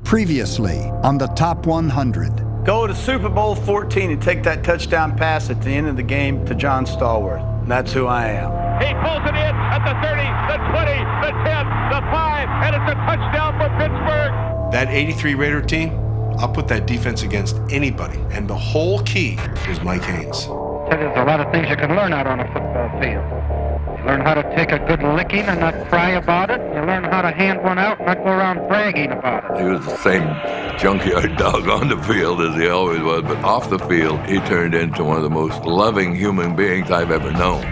Previously on the Top 100. Go to Super Bowl 14 and take that touchdown pass at the end of the game to John Stallworth. And that's who I am. He pulls it in at the 30, the 20, the 10, the 5, and it's a touchdown for Pittsburgh. That 83 Raider team, I'll put that defense against anybody. And the whole key is Mike Haynes. There's a lot of things you can learn out on a football field. You learn how to take a good licking and not cry about it. You learn how to hand one out and not go around bragging about it. He was the same junkyard dog on the field as he always was, but off the field, he turned into one of the most loving human beings I've ever known.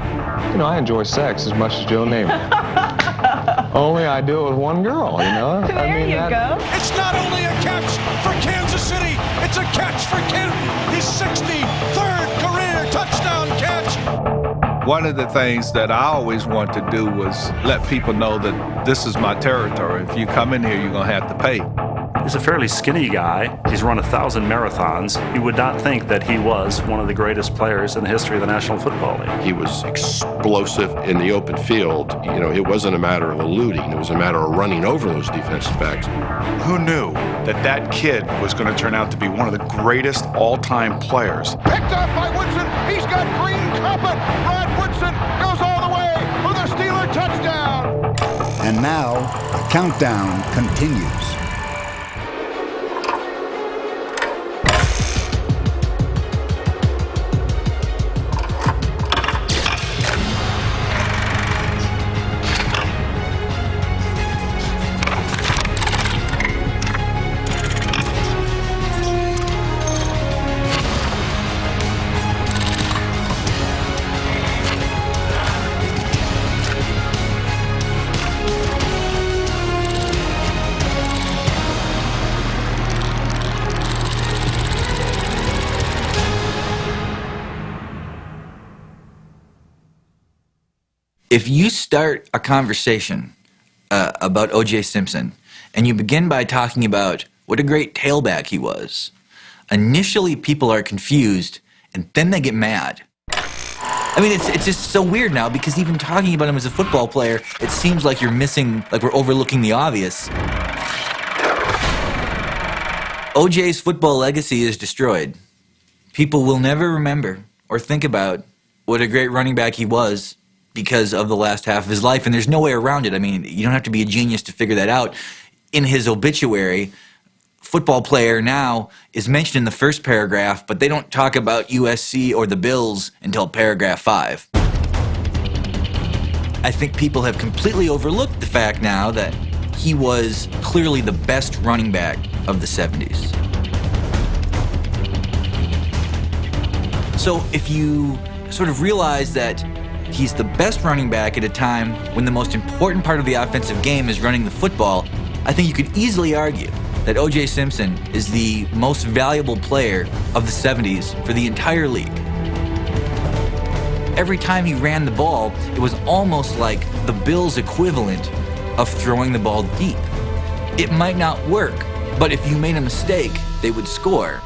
You know, I enjoy sex as much as Joe Namath. Only I do it with one girl, you know? There you go. It's not only a catch for Kansas City, it's a catch for Ken. His 63rd career touchdown catch. One of the things that I always want to do was let people know that this is my territory. If you come in here, you're going to have to pay. He's a fairly skinny guy. He's run 1,000 marathons. You would not think that he was one of the greatest players in the history of the National Football League. He was explosive in the open field. You know, it wasn't a matter of eluding. It was a matter of running over those defensive backs. Who knew that that kid was going to turn out to be one of the greatest all-time players? Picked up by Woodson. He's got green carpet. Rod Woodson goes all the way for the Steeler touchdown. And now, the countdown continues. If you start a conversation about O.J. Simpson and you begin by talking about what a great tailback he was, initially people are confused and then they get mad. I mean, it's just so weird now because even talking about him as a football player, it seems like you're missing, like we're overlooking the obvious. O.J.'s football legacy is destroyed. People will never remember or think about what a great running back he was because of the last half of his life, and there's no way around it. I mean, you don't have to be a genius to figure that out. In his obituary, football player now is mentioned in the first paragraph, but they don't talk about USC or the Bills until paragraph 5. I think people have completely overlooked the fact now that he was clearly the best running back of the 70s. So if you sort of realize that he's the best running back at a time when the most important part of the offensive game is running the football, I think you could easily argue that O.J. Simpson is the most valuable player of the 70s for the entire league. Every time he ran the ball, it was almost like the Bills' equivalent of throwing the ball deep. It might not work, but if you made a mistake, they would score.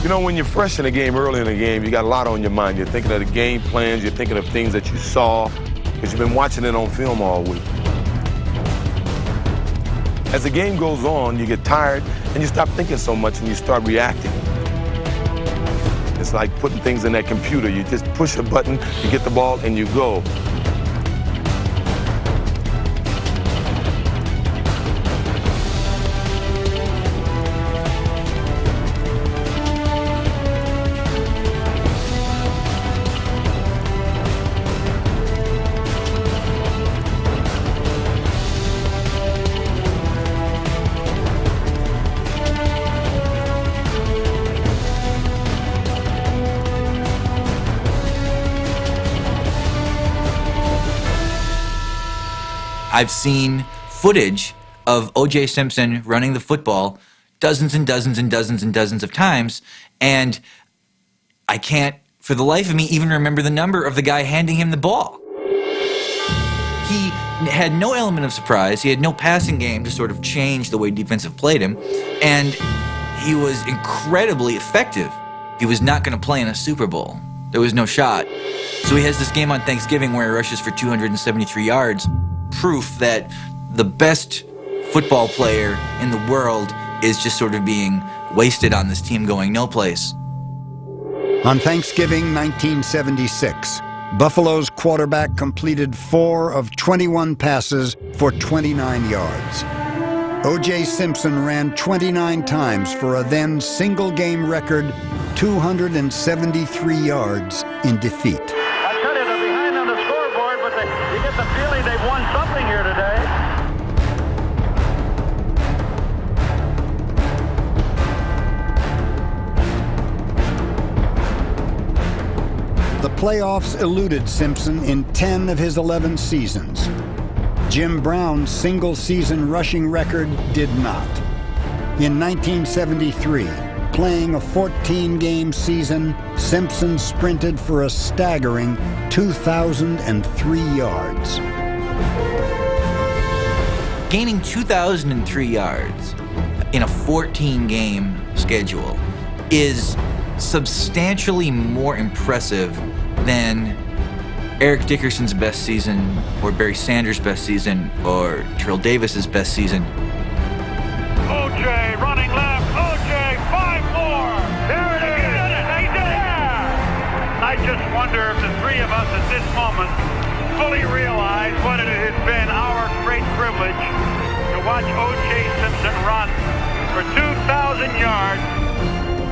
You know, when you're fresh in the game, early in the game, you got a lot on your mind. You're thinking of the game plans, you're thinking of things that you saw, because you've been watching it on film all week. As the game goes on, you get tired, and you stop thinking so much, and you start reacting. It's like putting things in that computer. You just push a button, you get the ball, and you go. I've seen footage of O.J. Simpson running the football dozens and dozens and dozens and dozens of times, and I can't, for the life of me, even remember the number of the guy handing him the ball. He had no element of surprise. He had no passing game to sort of change the way defensive played him, and he was incredibly effective. He was not going to play in a Super Bowl. There was no shot. So he has this game on Thanksgiving where he rushes for 273 yards. Proof that the best football player in the world is just sort of being wasted on this team going no place. On Thanksgiving 1976, Buffalo's quarterback completed 4 of 21 passes for 29 yards. O.J. Simpson ran 29 times for a then single-game record 273 yards in defeat. I tell you, they're behind on the scoreboard, but you get the feeling they've won something here today. The playoffs eluded Simpson in 10 of his 11 seasons. Jim Brown's single-season rushing record did not. In 1973, playing a 14-game season, Simpson sprinted for a staggering 2,003 yards. Gaining 2,003 yards in a 14-game schedule is substantially more impressive than Eric Dickerson's best season, or Barry Sanders' best season, or Terrell Davis's best season. O.J. running left. O.J. 5 more. There it is. He did it. He did it. Yeah. I just wonder if the three of us at this moment fully realize what it has been our great privilege to watch O.J. Simpson run for 2,000 yards.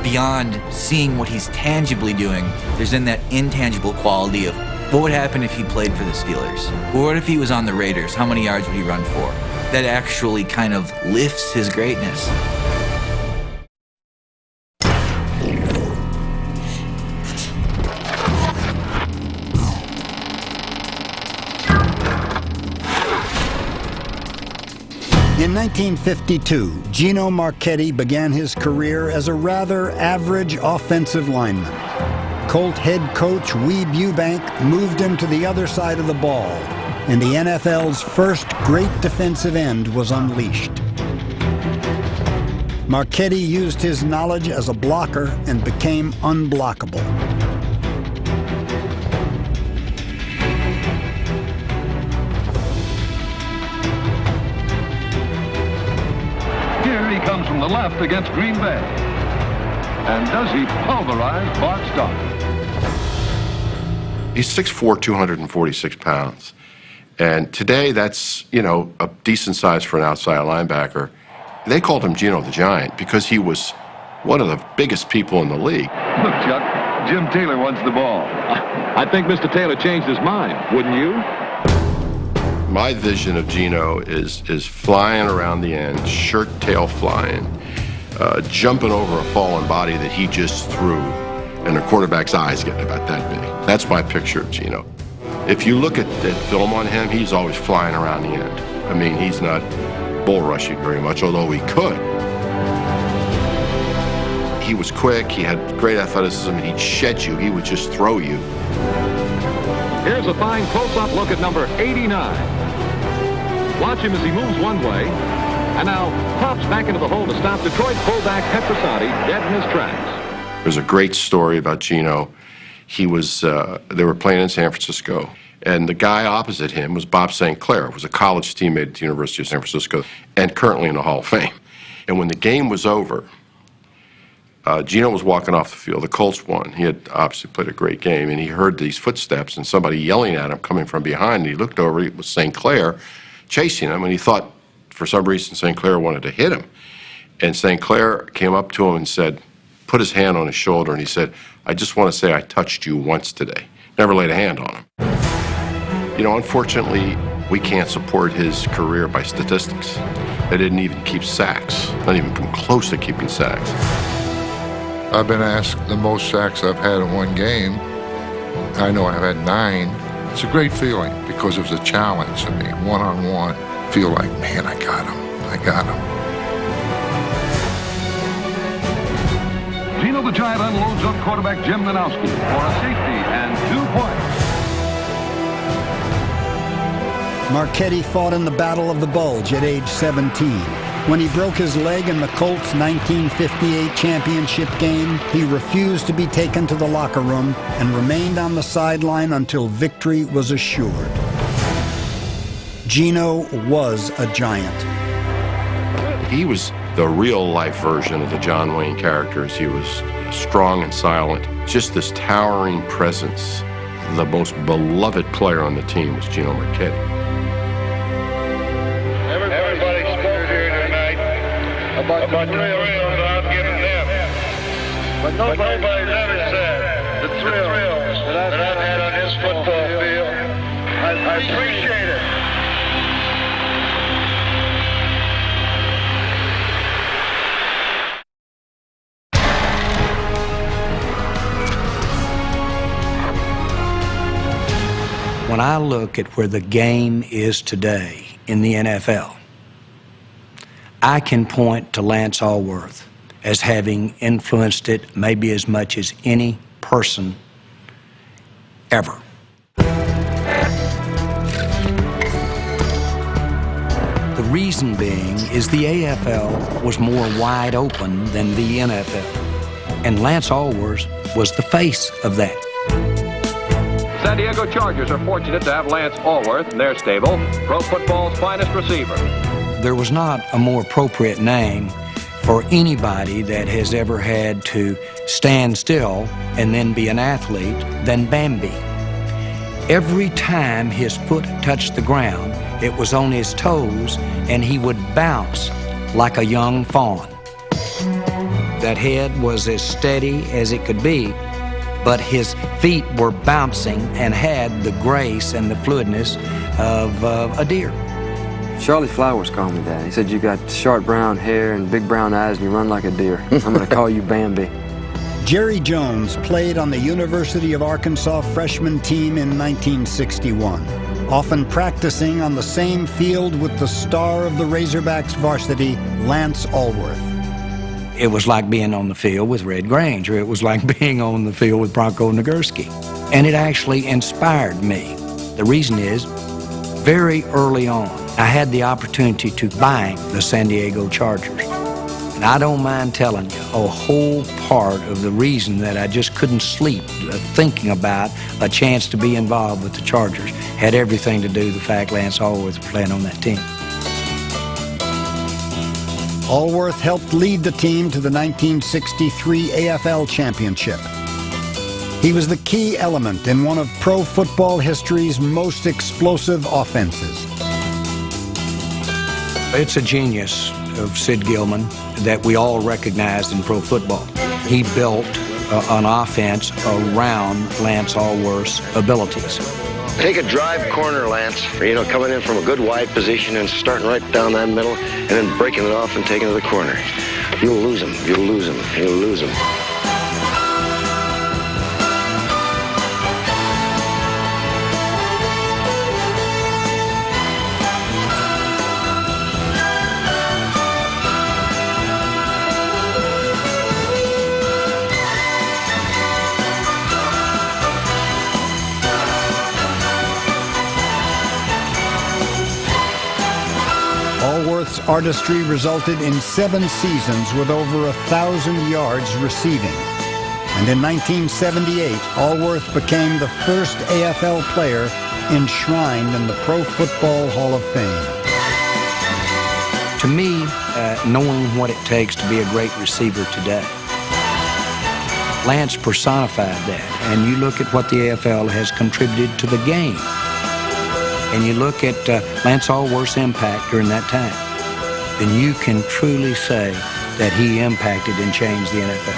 Beyond seeing what he's tangibly doing, there's then that intangible quality of what would happen if he played for the Steelers? Or what if he was on the Raiders? How many yards would he run for? That actually kind of lifts his greatness. In 1952, Gino Marchetti began his career as a rather average offensive lineman. Colt head coach Weeb Eubank moved him to the other side of the ball, and the NFL's first great defensive end was unleashed. Marchetti used his knowledge as a blocker and became unblockable. Here he comes from the left against Green Bay. And does he pulverize Bart Starr? He's 6'4", 246 pounds. And today, that's, a decent size for an outside linebacker. They called him Gino the Giant because he was one of the biggest people in the league. Look, Chuck, Jim Taylor wants the ball. I think Mr. Taylor changed his mind, wouldn't you? My vision of Gino is flying around the end, shirt tail flying, jumping over a fallen body that he just threw, and the quarterback's eyes getting about that big. That's my picture of Gino. If you look at film on him, he's always flying around the end. I mean, he's not bull rushing very much, although he could. He was quick, he had great athleticism, and he'd shed you. He would just throw you. Here's a fine close-up look at number 89. Watch him as he moves one way, and now pops back into the hole to stop Detroit fullback Petrosati dead in his tracks. There's a great story about Gino. He was, they were playing in San Francisco, and the guy opposite him was Bob St. Clair, who was a college teammate at the University of San Francisco and currently in the Hall of Fame. And when the game was over, Gino was walking off the field. The Colts won. He had obviously played a great game, and he heard these footsteps and somebody yelling at him coming from behind. And he looked over. It was St. Clair chasing him, and he thought for some reason St. Clair wanted to hit him. And St. Clair came up to him and said, put his hand on his shoulder, and he said, I just want to say I touched you once today. Never laid a hand on him. Unfortunately, we can't support his career by statistics. They didn't even keep sacks, not even come close to keeping sacks. I've been asked the most sacks I've had in one game. I know I've had 9. It's a great feeling because it was a challenge to me, one-on-one. Feel like, man, I got him. I got him. Gino the Giant unloads up quarterback Jim Minowski for a safety and 2 points. Marchetti fought in the Battle of the Bulge at age 17. When he broke his leg in the Colts' 1958 championship game, he refused to be taken to the locker room and remained on the sideline until victory was assured. Gino was a giant. He was the real-life version of the John Wayne characters. He was strong and silent, just this towering presence. The most beloved player on the team was Gino Marchetti. Everybody spoke here tonight about the thrills I've given them. But nobody's ever said the thrills that I've had on this football field. I appreciate it. When I look at where the game is today in the NFL, I can point to Lance Alworth as having influenced it maybe as much as any person ever. The reason being is the AFL was more wide open than the NFL, and Lance Alworth was the face of that. San Diego Chargers are fortunate to have Lance Alworth in their stable, pro football's finest receiver. There was not a more appropriate name for anybody that has ever had to stand still and then be an athlete than Bambi. Every time his foot touched the ground, it was on his toes and he would bounce like a young fawn. That head was as steady as it could be, but his feet were bouncing and had the grace and the fluidness of a deer. Charlie Flowers called me that. He said, you got short brown hair and big brown eyes and you run like a deer. I'm going to call you Bambi. Jerry Jones played on the University of Arkansas freshman team in 1961, often practicing on the same field with the star of the Razorbacks varsity, Lance Alworth. It was like being on the field with Red Grange, or it was like being on the field with Bronco Nagurski. And it actually inspired me. The reason is, very early on, I had the opportunity to buy the San Diego Chargers. And I don't mind telling you, a whole part of the reason that I just couldn't sleep thinking about a chance to be involved with the Chargers had everything to do with the fact Lance Alworth was playing on that team. Alworth helped lead the team to the 1963 AFL Championship. He was the key element in one of pro football history's most explosive offenses. It's a genius of Sid Gilman that we all recognized in pro football. He built an offense around Lance Alworth's abilities. Take a drive corner, Lance, coming in from a good wide position and starting right down that middle and then breaking it off and taking it to the corner. You'll lose him, you'll lose him, you'll lose him. Alworth's artistry resulted in 7 seasons with over 1,000 yards receiving. And in 1978, Alworth became the first AFL player enshrined in the Pro Football Hall of Fame. To me, knowing what it takes to be a great receiver today, Lance personified that. And you look at what the AFL has contributed to the game. And you look at Lance Alworth's impact during that time, then you can truly say that he impacted and changed the NFL.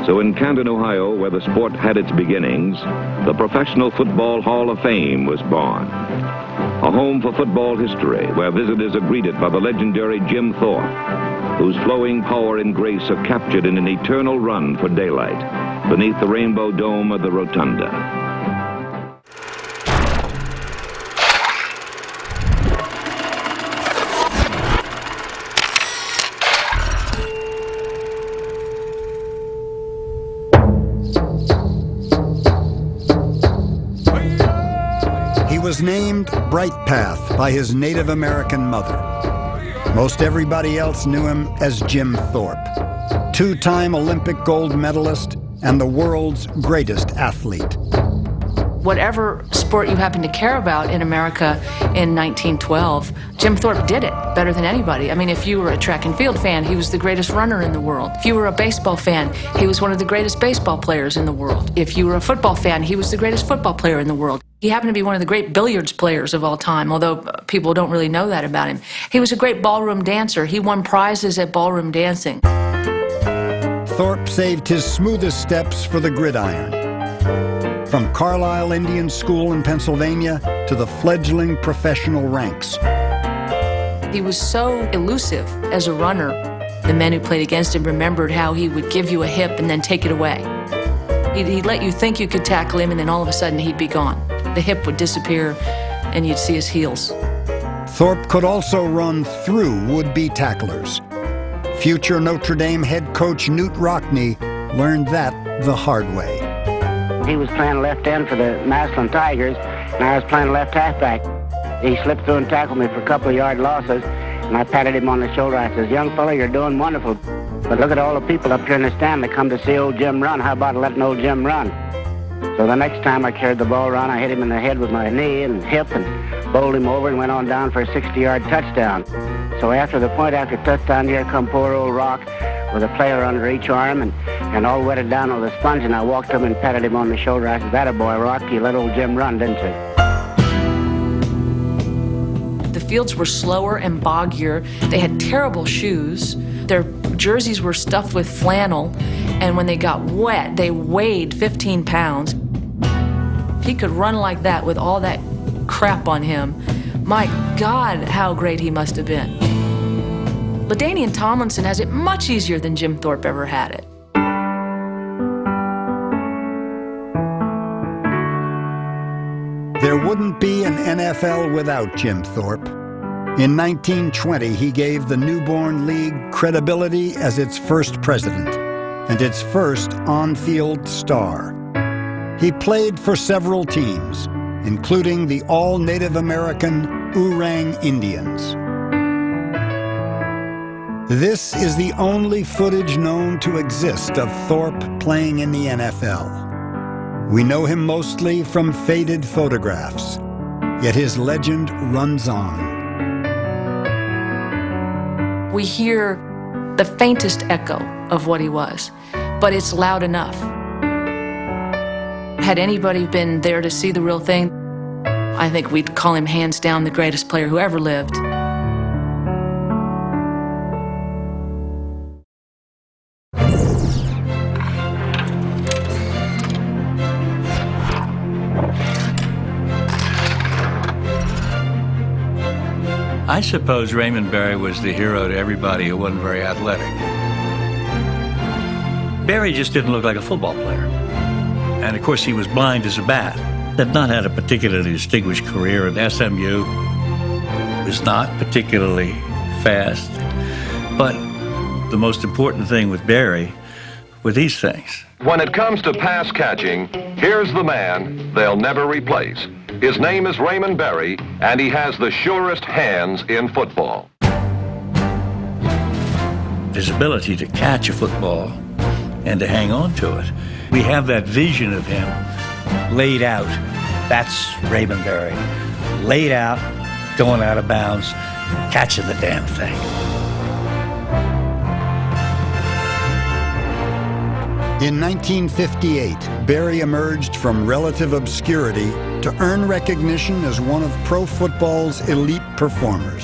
So in Camden, Ohio, where the sport had its beginnings, the Professional Football Hall of Fame was born. A home for football history, where visitors are greeted by the legendary Jim Thorpe, whose flowing power and grace are captured in an eternal run for daylight beneath the rainbow dome of the Rotunda. He was named Bright Path by his Native American mother. Most everybody else knew him as Jim Thorpe, 2-time Olympic gold medalist and the world's greatest athlete. Whatever sport you happen to care about in America in 1912, Jim Thorpe did it better than anybody. I mean, if you were a track and field fan, he was the greatest runner in the world. If you were a baseball fan, he was one of the greatest baseball players in the world. If you were a football fan, he was the greatest football player in the world. He happened to be one of the great billiards players of all time, although people don't really know that about him. He was a great ballroom dancer. He won prizes at ballroom dancing. Thorpe saved his smoothest steps for the gridiron. From Carlisle Indian School in Pennsylvania to the fledgling professional ranks. He was so elusive as a runner. The men who played against him remembered how he would give you a hip and then take it away. He'd let you think you could tackle him, and then all of a sudden he'd be gone. The hip would disappear, and you'd see his heels. Thorpe could also run through would-be tacklers. Future Notre Dame head coach Newt Rockne learned that the hard way. He was playing left end for the Massillon Tigers, and I was playing left halfback. He slipped through and tackled me for a couple of yard losses, and I patted him on the shoulder. I says, "Young fella, you're doing wonderful. But look at all the people up here in the stand that come to see old Jim run. How about letting old Jim run?" So the next time I carried the ball around, I hit him in the head with my knee and hip and bowled him over and went on down for a 60-yard touchdown. So after the point after touchdown, here come poor old Rock with a player under each arm and all wetted down with a sponge, and I walked up and patted him on the shoulder. I said, "That a boy, Rock, you let old Jim run, didn't you?" The fields were slower and boggier. They had terrible shoes. Their jerseys were stuffed with flannel, and when they got wet, they weighed 15 pounds. If he could run like that with all that crap on him, my God, how great he must have been. LaDainian Tomlinson has it much easier than Jim Thorpe ever had it. There wouldn't be an NFL without Jim Thorpe. In 1920, he gave the newborn league credibility as its first president and its first on-field star. He played for several teams, including the all-Native American Oorang Indians. This is the only footage known to exist of Thorpe playing in the NFL. We know him mostly from faded photographs, yet his legend runs on. We hear the faintest echo of what he was, but it's loud enough. Had anybody been there to see the real thing, I think we'd call him hands down the greatest player who ever lived. I suppose Raymond Berry was the hero to everybody who wasn't very athletic. Berry just didn't look like a football player. And of course he was blind as a bat. Had not had a particularly distinguished career at SMU. Was not particularly fast. But the most important thing with Berry were these things. When it comes to pass catching, here's the man they'll never replace. His name is Raymond Berry, and he has the surest hands in football. His ability to catch a football and to hang on to it. We have that vision of him laid out. That's Raymond Berry. Laid out, going out of bounds, catching the damn thing. In 1958, Berry emerged from relative obscurity to earn recognition as one of pro football's elite performers.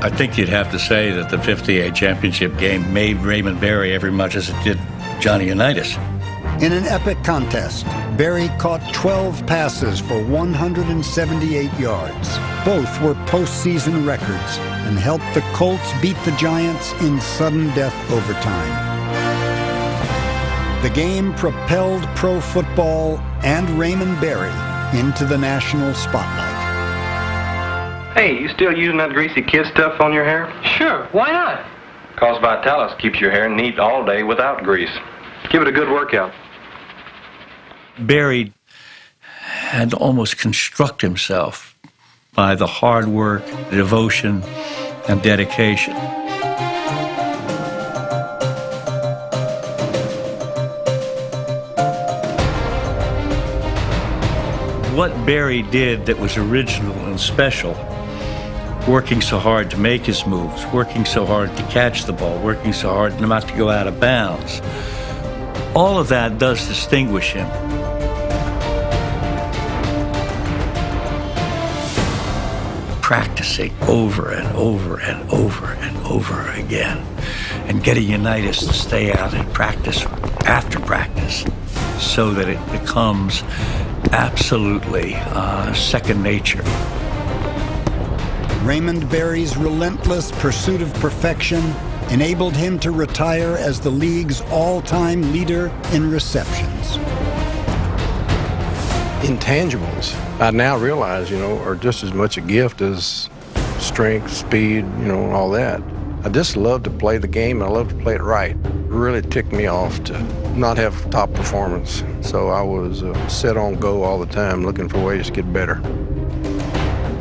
I think you'd have to say that the 58 championship game made Raymond Berry every much as it did Johnny Unitas. In an epic contest, Berry caught 12 passes for 178 yards. Both were postseason records and helped the Colts beat the Giants in sudden death overtime. The game propelled pro football and Raymond Berry into the national spotlight. Hey, you still using that greasy kid stuff on your hair? Sure, why not? Cause Vitalis keeps your hair neat all day without grease. Give it a good workout. Berry had to almost construct himself by the hard work, devotion, and dedication. what Barry did that was original and special, working so hard to make his moves, working so hard to catch the ball, working so hard not to go out of bounds, all of that does distinguish him. Practicing over and over and over and over again, and getting Unitas to stay out and practice after practice so that it becomes absolutely second nature. Raymond Barry's relentless pursuit of perfection enabled him to retire as the league's all-time leader in receptions. Intangibles, I now realize, are just as much a gift as strength, speed, all that. I just love to play the game, and I love to play it right. It really ticked me off to not have top performance. So I was set on go all the time, looking for ways to get better.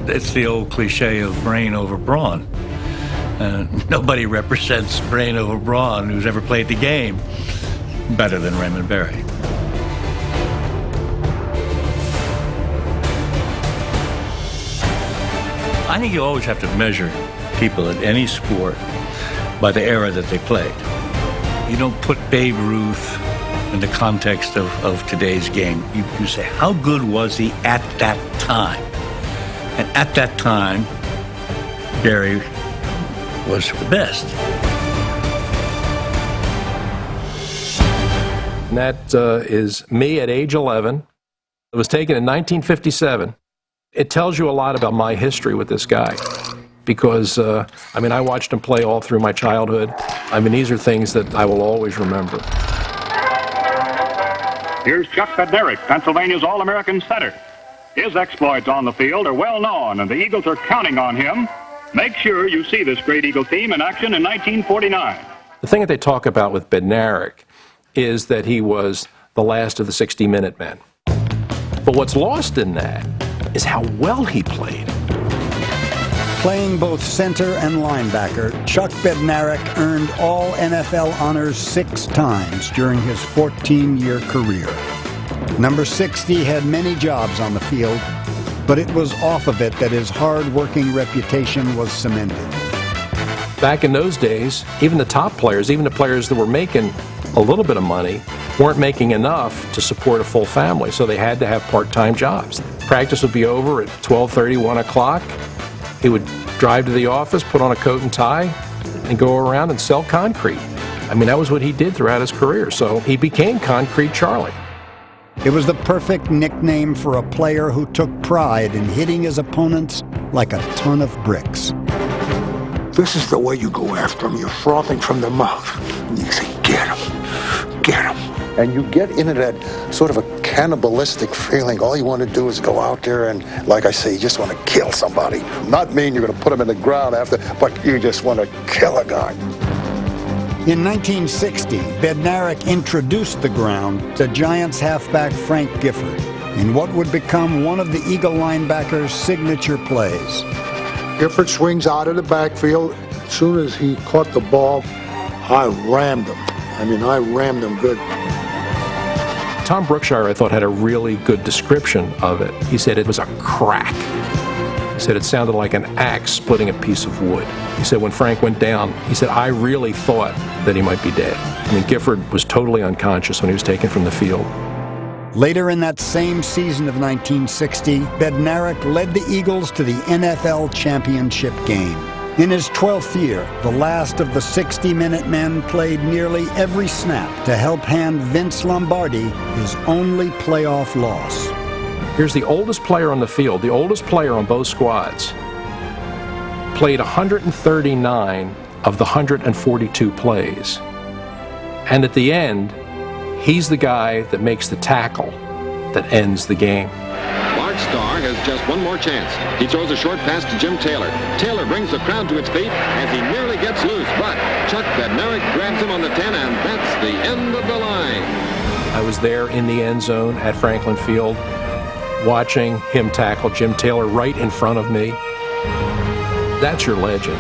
It's the old cliche of brain over brawn. Nobody represents brain over brawn who's ever played the game better than Raymond Barry. I think you always have to measure people in any sport by the era that they played. You don't put Babe Ruth in the context of today's game. You say, how good was he at that time? And at that time, Barry was the best. And that is me at age 11. It was taken in 1957. It tells you a lot about my history with this guy because, I watched him play all through my childhood. These are things that I will always remember. Here's Chuck Bednarik, Pennsylvania's All-American center. His exploits on the field are well known, and the Eagles are counting on him. Make sure you see this great Eagle team in action in 1949. The thing that they talk about with Bednarik is that he was the last of the 60-minute men. But what's lost in that is how well he played. Playing both center and linebacker, Chuck Bednarik earned all NFL honors 6 times during his 14-year career. Number 60 had many jobs on the field, but it was off of it that his hard-working reputation was cemented. Back in those days, even the top players, even the players that were making a little bit of money, weren't making enough to support a full family, so they had to have part-time jobs. Practice would be over at 12:30, 1 o'clock. He would drive to the office, put on a coat and tie, and go around and sell concrete. That was what he did throughout his career, so he became Concrete Charlie. It was the perfect nickname for a player who took pride in hitting his opponents like a ton of bricks. This is the way you go after him. You're frothing from the mouth. And you say, get him, get him. And you get into that sort of a cannibalistic feeling. All you want to do is go out there and, like I say, you just want to kill somebody. Not mean you're going to put him in the ground after, but you just want to kill a guy. In 1960, Bednarik introduced the ground to Giants halfback Frank Gifford in what would become one of the Eagle linebacker's signature plays. Gifford swings out of the backfield. As soon as he caught the ball, I rammed him. I rammed him good. Tom Brookshire, I thought, had a really good description of it. He said it was a crack. He said it sounded like an axe splitting a piece of wood. He said when Frank went down, he said, I really thought that he might be dead. Gifford was totally unconscious when he was taken from the field. Later in that same season of 1960, Bednarik led the Eagles to the NFL championship game. In his 12th year, the last of the 60-minute men played nearly every snap to help hand Vince Lombardi his only playoff loss. Here's the oldest player on the field, the oldest player on both squads, played 139 of the 142 plays. And at the end, he's the guy that makes the tackle that ends the game. Bart Starr has just one more chance. He throws a short pass to Jim Taylor. Taylor brings the crowd to its feet as he nearly gets loose, but Chuck Bednarik grabs him on the 10, and that's the end of the line. I was there in the end zone at Franklin Field, watching him tackle Jim Taylor right in front of me. That's your legend.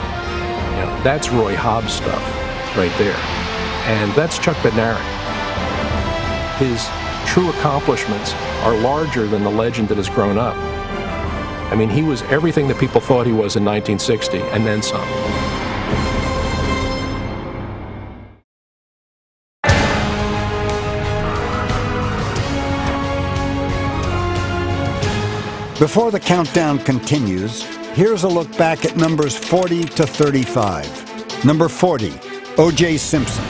That's Roy Hobbs stuff right there. And that's Chuck Bednarik. His true accomplishments are larger than the legend that has grown up. I mean, he was everything that people thought he was in 1960, and then some. Before the countdown continues, here's a look back at numbers 40 to 35. Number 40, O.J. Simpson.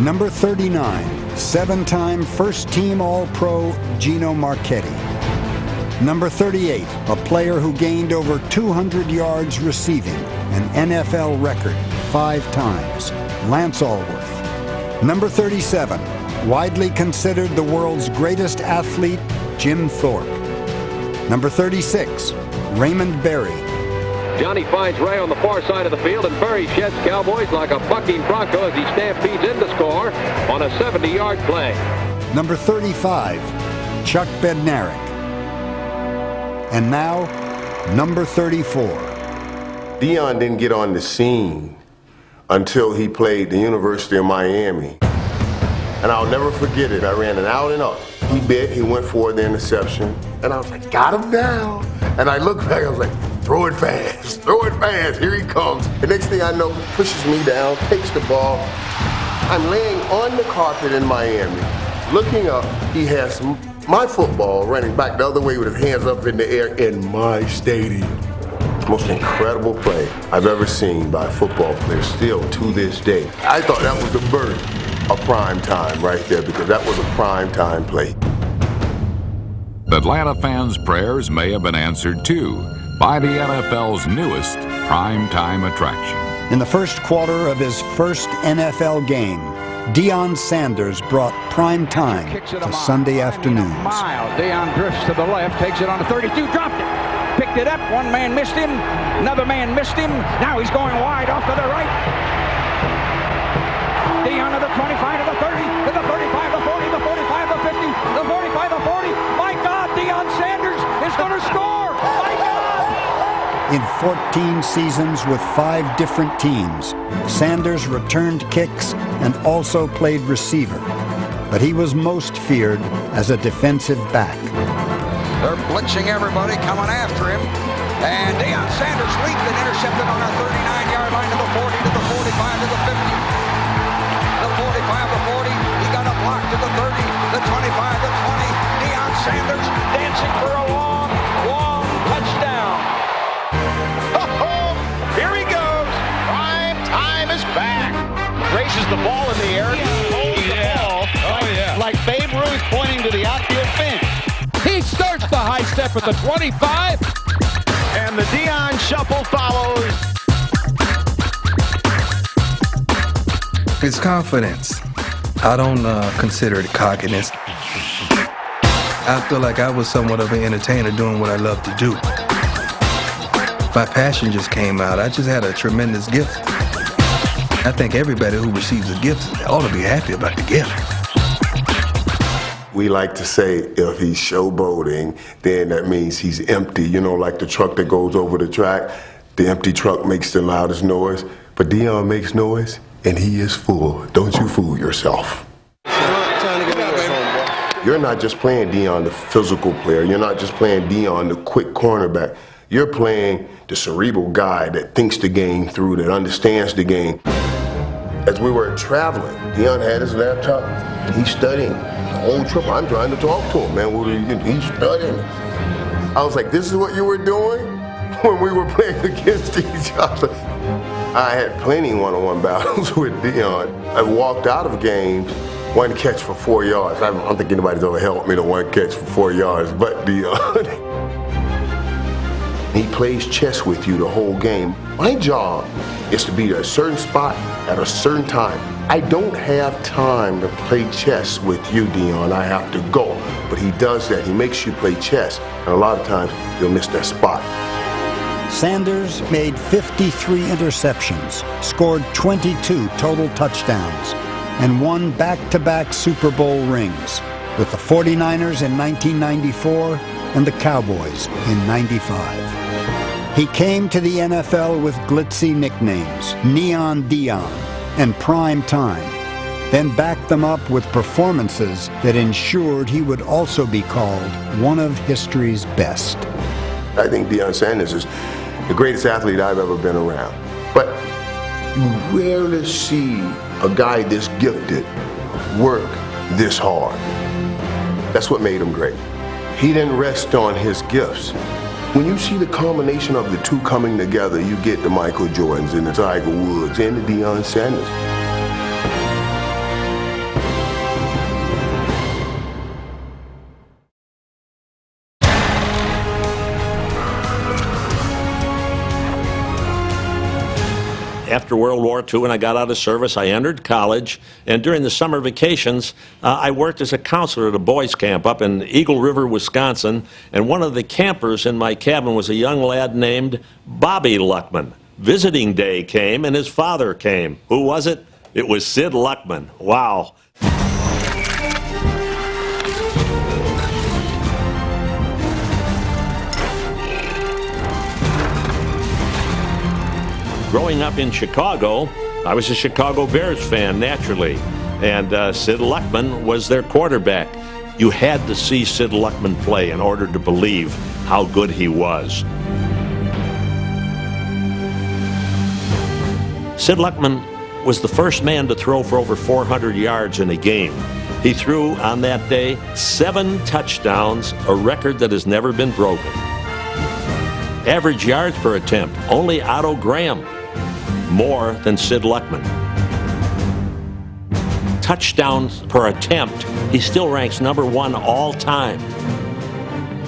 Number 39, seven-time first-team All-Pro Gino Marchetti. Number 38, a player who gained over 200 yards receiving, an NFL record 5 times, Lance Alworth. Number 37, widely considered the world's greatest athlete, Jim Thorpe. Number 36, Raymond Berry. Johnny finds Ray on the far side of the field, and Berry sheds Cowboys like a bucking bronco as he stampedes in to score on a 70-yard play. Number 35, Chuck Bednarik. And now, number 34. Deion didn't get on the scene until he played the University of Miami. And I'll never forget it. I ran an out and up. He bit, he went for the interception, and I was like, got him down. And I looked back, I was like, throw it fast, here he comes. The next thing I know, he pushes me down, takes the ball. I'm laying on the carpet in Miami, looking up, he has my football running back the other way with his hands up in the air in my stadium. Most incredible play I've ever seen by a football player, still to this day. I thought that was the birth of prime time right there, because that was a prime time play. Atlanta fans' prayers may have been answered too by the NFL's newest primetime attraction. In the first quarter of his first NFL game, Deion Sanders brought prime time to Sunday afternoons. Deion drifts to the left, takes it on the 32, dropped it. Picked it up, one man missed him, another man missed him. Now he's going wide off to the right. Deion to the 25, to the 30, to the 35, the 40, the 45, the 50, the 45, the 40. My God, Deion Sanders is going to score! My God! In 14 seasons with 5 different teams, Sanders returned kicks and also played receiver. But he was most feared as a defensive back. They're blitzing everybody, coming after him. And Deion Sanders leaped and intercepted on a 39-yard line to the 40, to the 45, to the 50. The 45, the 40, he got a block to the 30, the 25, the 20. Deion Sanders dancing for a long, long touchdown. Here he goes. Prime time is back. Raises the ball in the air. Holds the ball. Oh, yeah. Like Babe Ruth pointing to the outfield fence. He starts the high step at the 25. And the Deion shuffle follows. It's confidence. I don't consider it cockiness. I feel like I was somewhat of an entertainer doing what I love to do. My passion just came out. I just had a tremendous gift. I think everybody who receives a gift ought to be happy about the gift. We like to say if he's showboating, then that means he's empty. You know, like the truck that goes over the track, the empty truck makes the loudest noise. But Deion makes noise, and he is full. Don't you fool yourself. You're not just playing Deion, the physical player. You're not just playing Deion, the quick cornerback. You're playing the cerebral guy that thinks the game through, that understands the game. As we were traveling, Deion had his laptop. He's studying the whole trip. I'm trying to talk to him, man. He's studying. I was like, this is what you were doing when we were playing against each other. I had plenty one-on-one battles with Deion. I walked out of games, 1 catch for 4 yards. I don't think anybody's ever helped me to 1 catch for 4 yards, but Deion. He plays chess with you the whole game. My job is to be at a certain spot at a certain time. I don't have time to play chess with you, Deion. I have to go. But he does that. He makes you play chess. And a lot of times, you'll miss that spot. Sanders made 53 interceptions, scored 22 total touchdowns, and won back-to-back Super Bowl rings with the 49ers in 1994 and the Cowboys in 95. He came to the NFL with glitzy nicknames, Neon Deion and Prime Time. then backed them up with performances that ensured he would also be called one of history's best. I think Deion Sanders is the greatest athlete I've ever been around. But you rarely see a guy this gifted work this hard. That's what made him great. He didn't rest on his gifts. When you see the combination of the two coming together, you get the Michael Jordans and the Tiger Woods and the Deion Sanders. After World War II, when I got out of service, I entered college, and during the summer vacations, I worked as a counselor at a boys' camp up in Eagle River, Wisconsin, and one of the campers in my cabin was a young lad named Bobby Luckman. Visiting day came, and his father came. Who was it? It was Sid Luckman. Wow. Growing up in Chicago, I was a Chicago Bears fan, naturally, and Sid Luckman was their quarterback. You had to see Sid Luckman play in order to believe how good he was. Sid Luckman was the first man to throw for over 400 yards in a game. He threw on that day 7 touchdowns, a record that has never been broken. Average yards per attempt, only Otto Graham. More than Sid Luckman. Touchdowns per attempt, he still ranks #1 all time.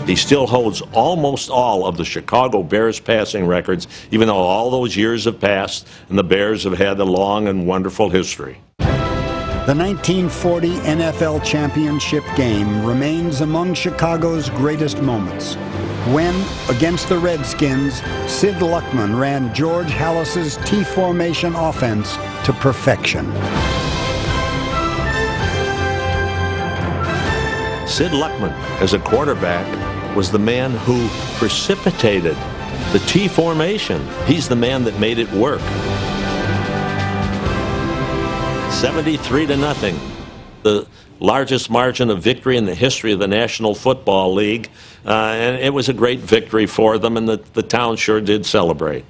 He still holds almost all of the Chicago Bears passing records, even though all those years have passed and the Bears have had a long and wonderful history. The 1940 NFL championship game remains among Chicago's greatest moments, when, against the Redskins, Sid Luckman ran George Halas's T-formation offense to perfection. Sid Luckman, as a quarterback, was the man who precipitated the T-formation. He's the man that made it work. 73-0. The largest margin of victory in the history of the National Football League, and it was a great victory for them, and the town sure did celebrate.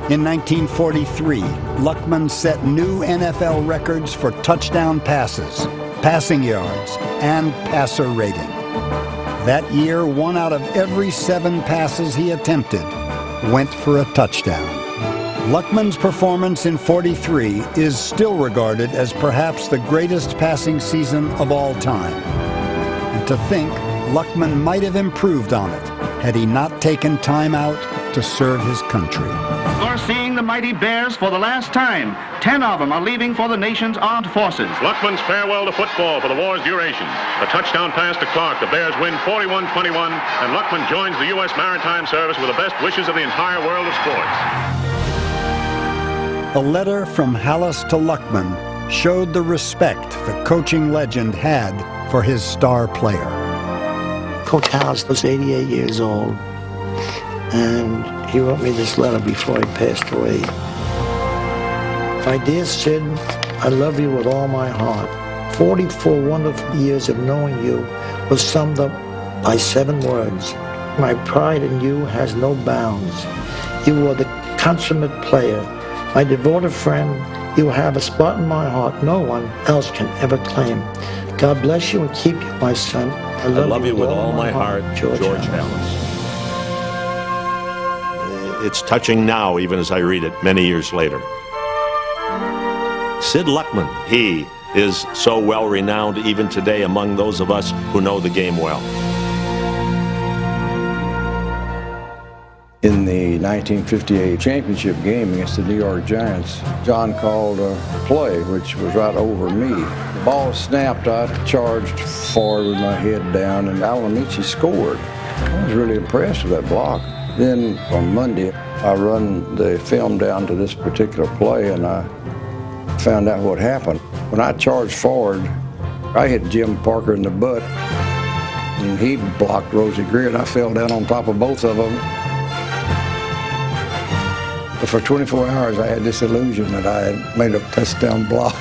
In 1943, Luckman set new NFL records for touchdown passes, passing yards, and passer rating. That year, 1 out of every 7 passes he attempted went for a touchdown. Luckman's performance in '43 is still regarded as perhaps the greatest passing season of all time. And to think Luckman might have improved on it had he not taken time out to serve his country. You're seeing the mighty Bears for the last time. 10 of them are leaving for the nation's armed forces. Luckman's farewell to football for the war's duration. A touchdown pass to Clark. The Bears win 41-21, and Luckman joins the U.S. Maritime Service with the best wishes of the entire world of sports. A letter from Halas to Luckman showed the respect the coaching legend had for his star player. Coach Halas was 88 years old, and he wrote me this letter before he passed away. My dear Sid, I love you with all my heart. 44 wonderful years of knowing you was summed up by 7 words. My pride in you has no bounds. You were the consummate player. My devoted friend, you have a spot in my heart no one else can ever claim. God bless you and keep you, my son. I love you with all my heart, George Halas. It's touching now, even as I read it many years later. Sid Luckman, he is so well renowned even today among those of us who know the game well. In the 1958 championship game against the New York Giants, John called a play, which was right over me. The ball snapped, I charged forward with my head down, and Alan Ameche scored. I was really impressed with that block. Then on Monday, I run the film down to this particular play, and I found out what happened. When I charged forward, I hit Jim Parker in the butt, and he blocked Rosie Greer, and I fell down on top of both of them. But for 24 hours, I had this illusion that I had made a touchdown block.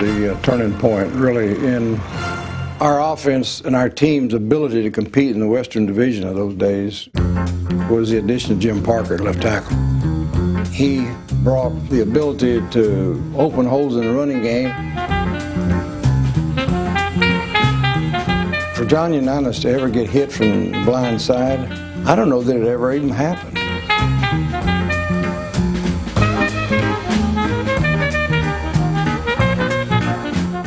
The turning point really in our offense and our team's ability to compete in the Western Division of those days was the addition of Jim Parker at left tackle. He brought the ability to open holes in the running game. For John Unitas to ever get hit from the blind side, I don't know that it ever even happened.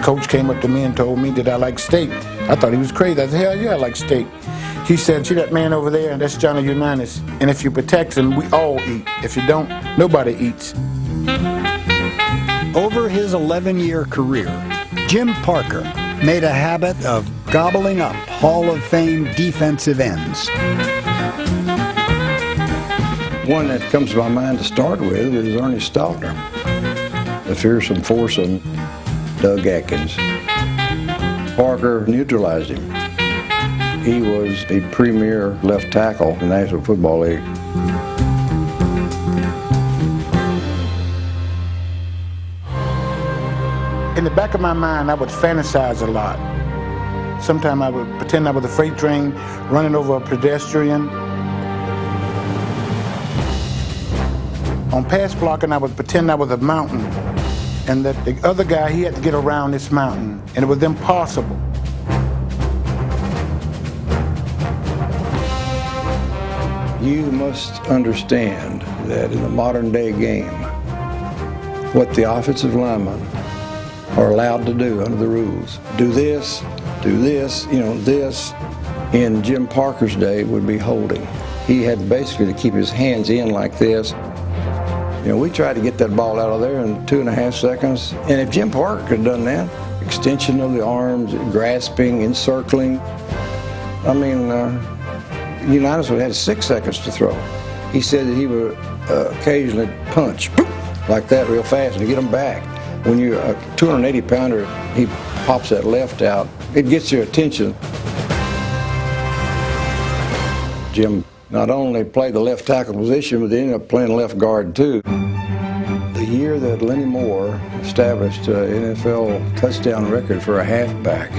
Coach came up to me and told me that I like steak. I thought he was crazy. I said, hell yeah, I like steak. He said, see that man over there? That's Johnny Unitas. And if you protect him, we all eat. If you don't, nobody eats. Over his 11-year career, Jim Parker made a habit of gobbling up Hall of Fame defensive ends. One that comes to my mind to start with is Ernie Staltner, the fearsome foursome Doug Atkins. Parker neutralized him. He was a premier left tackle in the National Football League. In the back of my mind, I would fantasize a lot. Sometimes I would pretend I was a freight train running over a pedestrian. On pass blocking, I would pretend I was a mountain, and that the other guy, he had to get around this mountain, and it was impossible. You must understand that in the modern day game, what the offensive linemen are allowed to do under the rules. Do this, this. In Jim Parker's day would be holding. He had basically to keep his hands in like this. We tried to get that ball out of there in 2.5 seconds. And if Jim Parker had done that, extension of the arms, grasping, encircling, Unitas would have had 6 seconds to throw. He said that he would occasionally punch like that real fast to get them back. When you're a 280-pounder, he pops that left out. It gets your attention. Jim not only played the left tackle position, but they ended up playing left guard too. The year that Lenny Moore established an NFL touchdown record for a halfback,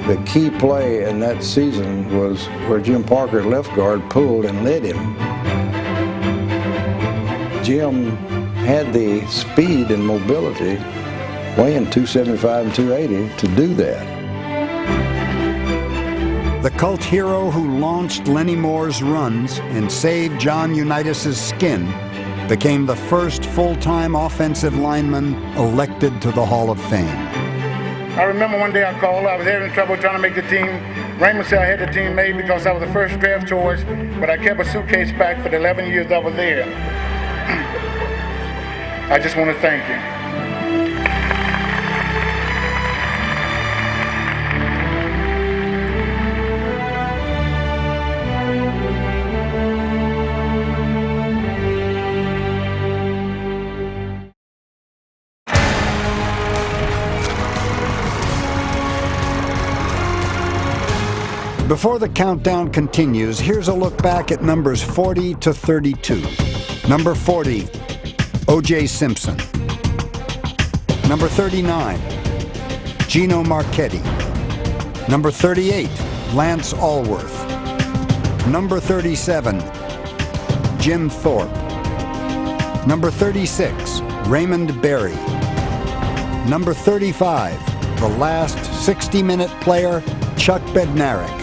the key play in that season was where Jim Parker at left guard pulled and led him. Jim had the speed and mobility, weighing 275 and 280, to do that. The cult hero who launched Lenny Moore's runs and saved John Unitas' skin became the first full-time offensive lineman elected to the Hall of Fame. I remember one day I called, I was having trouble trying to make the team. Raymond said I had the team made because I was the first draft choice, but I kept a suitcase packed for the 11 years I was there. I just want to thank you. Before the countdown continues, here's a look back at numbers 40 to 32. Number 40, O.J. Simpson. Number 39, Gino Marchetti. Number 38, Lance Allworth. Number 37, Jim Thorpe. Number 36, Raymond Berry. Number 35, the last 60-minute player, Chuck Bednarik.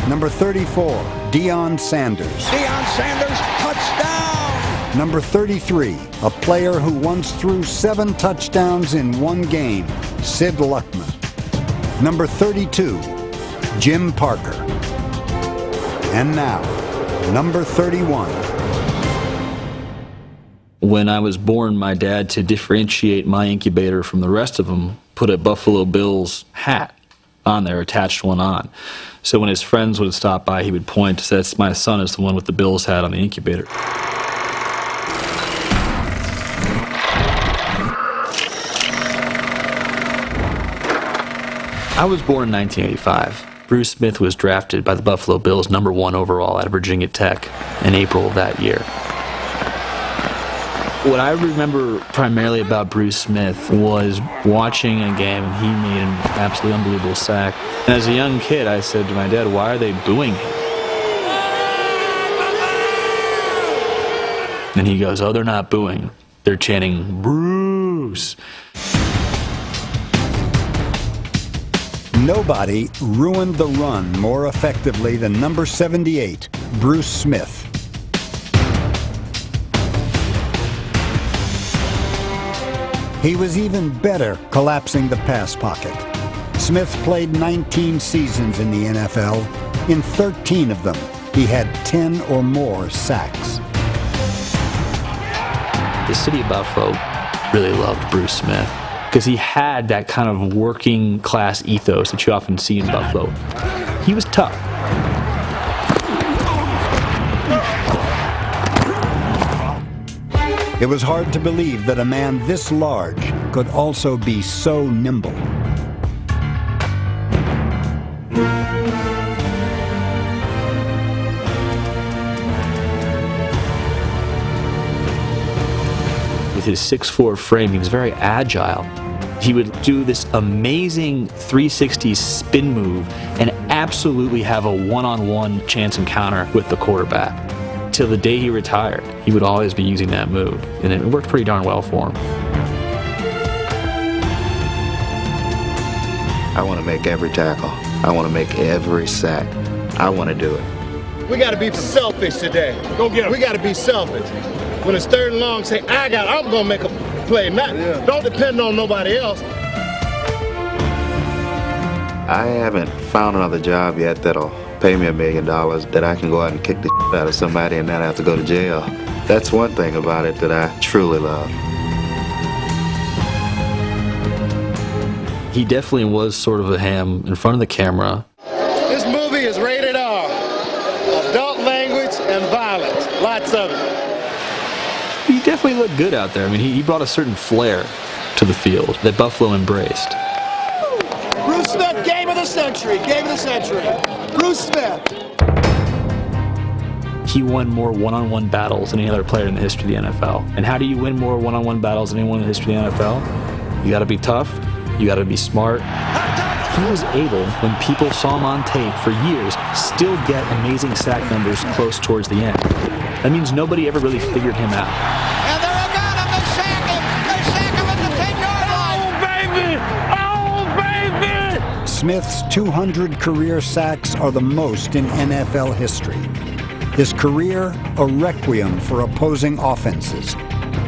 Number 34, Deion Sanders. Deion Sanders, touchdown! Number 33, a player who once threw 7 touchdowns in one game, Sid Luckman. Number 32, Jim Parker. And now, number 31. When I was born, my dad, to differentiate my incubator from the rest of them, put a Buffalo Bills hat on there, attached one on. So when his friends would stop by, he would point to say, "That's my son, is the one with the Bills hat on the incubator." I was born in 1985. Bruce Smith was drafted by the Buffalo Bills #1 overall out of Virginia Tech in April of that year. What I remember primarily about Bruce Smith was watching a game, and he made an absolutely unbelievable sack. And as a young kid, I said to my dad, why are they booing him? And he goes, oh, they're not booing. They're chanting, Bruce. Nobody ruined the run more effectively than number 78, Bruce Smith. He was even better collapsing the pass pocket. Smith played 19 seasons in the NFL. In 13 of them, he had 10 or more sacks. The city of Buffalo really loved Bruce Smith because he had that kind of working class ethos that you often see in Buffalo. He was tough. It was hard to believe that a man this large could also be so nimble. With his 6'4" frame, he was very agile. He would do this amazing 360 spin move and absolutely have a one-on-one chance encounter with the quarterback. Till the day he retired, he would always be using that move, and it worked pretty darn well for him. I want to make every tackle. I want to make every sack. I want to do it. We got to be selfish today. Go get him. We got to be selfish. When it's 3rd and long, say, I'm going to make a play. Don't depend on nobody else. I haven't found another job yet that'll pay me $1 million that I can go out and kick the shit out of somebody and not have to go to jail. That's one thing about it that I truly love. He definitely was sort of a ham in front of the camera. This movie is rated R. Adult language and violence. Lots of it. He definitely looked good out there. I mean, he brought a certain flair to the field that Buffalo embraced. Bruce Smith, game of the century. Game of the century. Bruce Smith. He won more one-on-one battles than any other player in the history of the NFL. And how do you win more one-on-one battles than anyone in the history of the NFL? You got to be tough. You got to be smart. He was able, when people saw him on tape for years, still get amazing sack numbers close towards the end. That means nobody ever really figured him out. And they're got him. They sack him. They sack him at the 10-yard line. Oh, baby! Oh, baby! Smith's 200 career sacks are the most in NFL history. His career, a requiem for opposing offenses,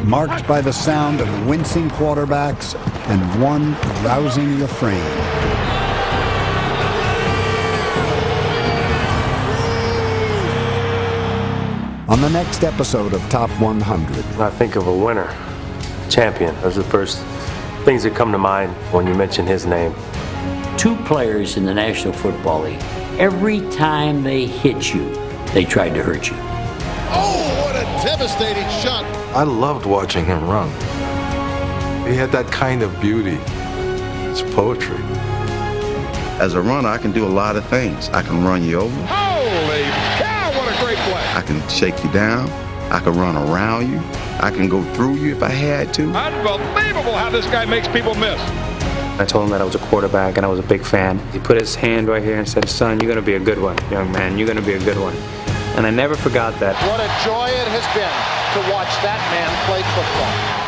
marked by the sound of wincing quarterbacks and one rousing refrain. On the next episode of Top 100. I think of a winner, champion. Those are the first things that come to mind when you mention his name. 2 players in the National Football League, every time they hit you, they tried to hurt you. Oh, what a devastating shot. I loved watching him run. He had that kind of beauty. It's poetry. As a runner, I can do a lot of things. I can run you over. Holy cow, what a great play. I can shake you down. I can run around you. I can go through you if I had to. Unbelievable how this guy makes people miss. I told him that I was a quarterback and I was a big fan. He put his hand right here and said, son, you're going to be a good one, young man. You're going to be a good one. And I never forgot that. What a joy it has been to watch that man play football.